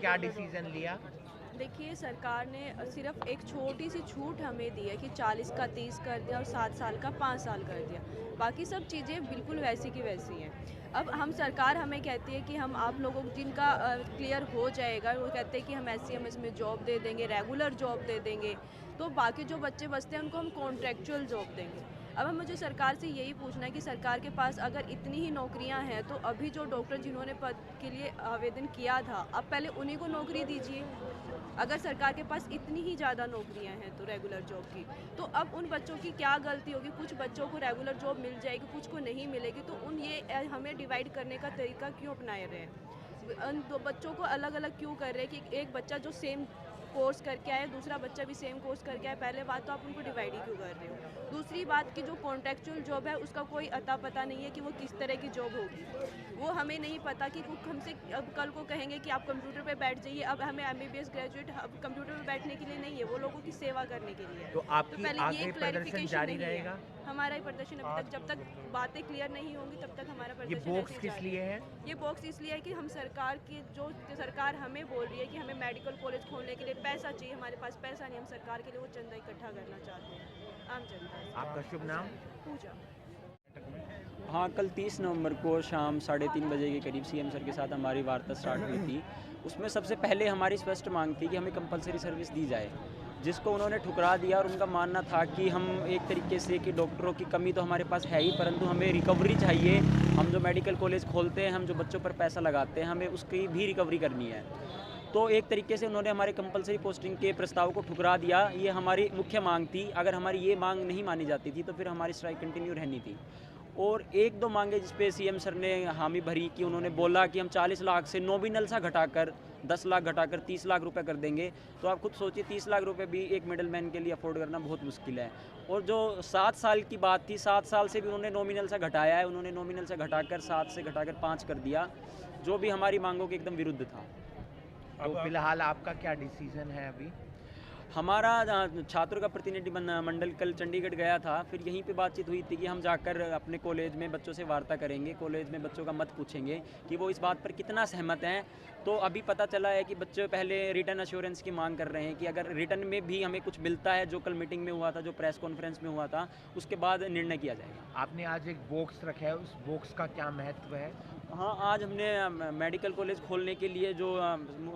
क्या डिसीजन लिया? देखिए, सरकार ने सिर्फ एक छोटी सी छूट हमें दी है कि 40 का 30 कर दिया और 7 साल का 5 साल कर दिया। बाकी सब चीज़ें बिल्कुल वैसी की वैसी हैं। अब हम सरकार हमें कहती है कि हम आप लोगों को जिनका क्लियर हो जाएगा, वो कहते हैं कि हम एससीएमएस में जॉब दे देंगे, रेगुलर जॉब दे देंगे। तो बाकी जो बच्चे बचते हैं उनको हम कॉन्ट्रैक्चुअल जॉब देंगे। अब हम मुझे सरकार से यही पूछना है कि सरकार के पास अगर इतनी ही नौकरियां हैं तो अभी जो डॉक्टर जिन्होंने पद के लिए आवेदन किया था, अब पहले उन्हीं को नौकरी दीजिए। अगर सरकार के पास इतनी ही ज़्यादा नौकरियां हैं तो रेगुलर जॉब की, तो अब उन बच्चों की क्या गलती होगी? कुछ बच्चों को रेगुलर जॉब मिल जाएगी, कुछ को नहीं मिलेगी, तो उन ये हमें डिवाइड करने का तरीका क्यों अपनाए रहे हैं? उन दो बच्चों को अलग अलग क्यों कर रहे हैं कि एक बच्चा जो सेम कोर्स करके आए, दूसरा बच्चा भी सेम कोर्स करके आए? पहले बात तो आप उनको डिवाइड ही क्यों कर रहे हो? दूसरी बात कि जो कॉन्ट्रैक्चुअल जॉब है उसका कोई अता पता नहीं है कि वो किस तरह की जॉब होगी। वो हमें नहीं पता कि वो हमसे अब कल को कहेंगे कि आप कंप्यूटर पे बैठ जाइए। अब हमें एमबीबीएस ग्रेजुएट अब कंप्यूटर पे बैठने के लिए नहीं है, वो लोगों की सेवा करने के लिए है। तो तो आपकी पहले ये आगे प्रदर्शन क्लैरिफिकेशन जारी नहीं रहेगा? है। हमारा ही प्रदर्शन अभी तक, जब तक बातें क्लियर नहीं होंगी तब तक हमारा ये प्रदर्शन बॉक्स ऐसे ही किस जारी लिए है। है? ये बॉक्स इसलिए है कि हम सरकार की जो सरकार हमें बोल रही है कि हमें मेडिकल कॉलेज खोलने के लिए पैसा चाहिए, हमारे पास पैसा नहीं, हम सरकार के लिए वो चंदा इकट्ठा करना चाहते हैं, आम जनता से। आपका शुभ नाम? पूजा। हाँ, कल 30 नवंबर को शाम 3:30 बजे के करीब सीएम सर के साथ हमारी वार्ता स्टार्ट हुई थी। उसमें सबसे पहले हमारी स्पष्ट मांग थी कि हमें कंपलसरी सर्विस दी जाए, जिसको उन्होंने ठुकरा दिया। और उनका मानना था कि हम एक तरीके से कि डॉक्टरों की कमी तो हमारे पास है ही, परंतु हमें रिकवरी चाहिए। हम जो मेडिकल कॉलेज खोलते हैं, हम जो बच्चों पर पैसा लगाते हैं, हमें उसकी भी रिकवरी करनी है। तो एक तरीके से उन्होंने हमारे कंपलसरी पोस्टिंग के प्रस्ताव को ठुकरा दिया। ये हमारी मुख्य मांग थी। अगर हमारी ये मांग नहीं मानी जाती थी तो फिर हमारी स्ट्राइक कंटिन्यू रहनी थी। और एक दो मांगे जिस पे सीएम सर ने हामी भरी कि उन्होंने बोला कि हम 40 लाख से नॉमिनल सा घटाकर 10 लाख घटाकर 30 लाख रुपए कर देंगे। तो आप खुद सोचिए, 30 लाख रुपए भी एक मिडिल मैन के लिए अफोर्ड करना बहुत मुश्किल है। और जो 7 साल की बात थी, 7 साल से भी उन्होंने नॉमिनल सा घटाया है। उन्होंने नॉमिनल से घटाकर 7 से घटाकर 5 कर दिया, जो भी हमारी मांगों के एकदम विरुद्ध था। तो फिलहाल आपका क्या डिसीजन है अभी? हमारा छात्रों का प्रतिनिधि मंडल कल चंडीगढ़ गया था। फिर यहीं पे बातचीत हुई थी कि हम जाकर अपने कॉलेज में बच्चों से वार्ता करेंगे, कॉलेज में बच्चों का मत पूछेंगे कि वो इस बात पर कितना सहमत हैं। तो अभी पता चला है कि बच्चे पहले रिटर्न अश्योरेंस की मांग कर रहे हैं कि अगर रिटर्न में भी हमें कुछ मिलता है, जो कल मीटिंग में हुआ था, जो प्रेस कॉन्फ्रेंस में हुआ था, उसके बाद निर्णय किया जाएगा। आपने आज एक बॉक्स रखा है, उस बॉक्स का क्या महत्व है? हाँ, आज हमने मेडिकल कॉलेज खोलने के लिए जो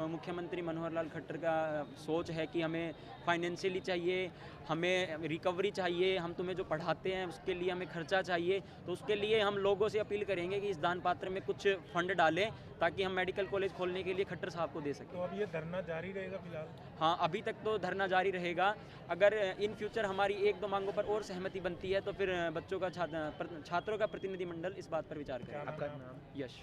मुख्यमंत्री मनोहर लाल खट्टर का सोच है कि हमें फाइनेंशियली चाहिए, हमें रिकवरी चाहिए, हम तुम्हें जो पढ़ाते हैं उसके लिए हमें खर्चा चाहिए। तो उसके लिए हम लोगों से अपील करेंगे कि इस दान पात्र में कुछ फंड डालें ताकि हम मेडिकल कॉलेज खोलने के लिए खट्टर साहब को दे सकें। तो अब ये धरना जारी रहेगा फिलहाल? हाँ, अभी तक तो धरना जारी रहेगा। अगर इन फ्यूचर हमारी एक दो मांगों पर और सहमति बनती है तो फिर बच्चों का छात्रों का प्रतिनिधिमंडल इस बात पर विचार करेगा। आपका नाम? यश।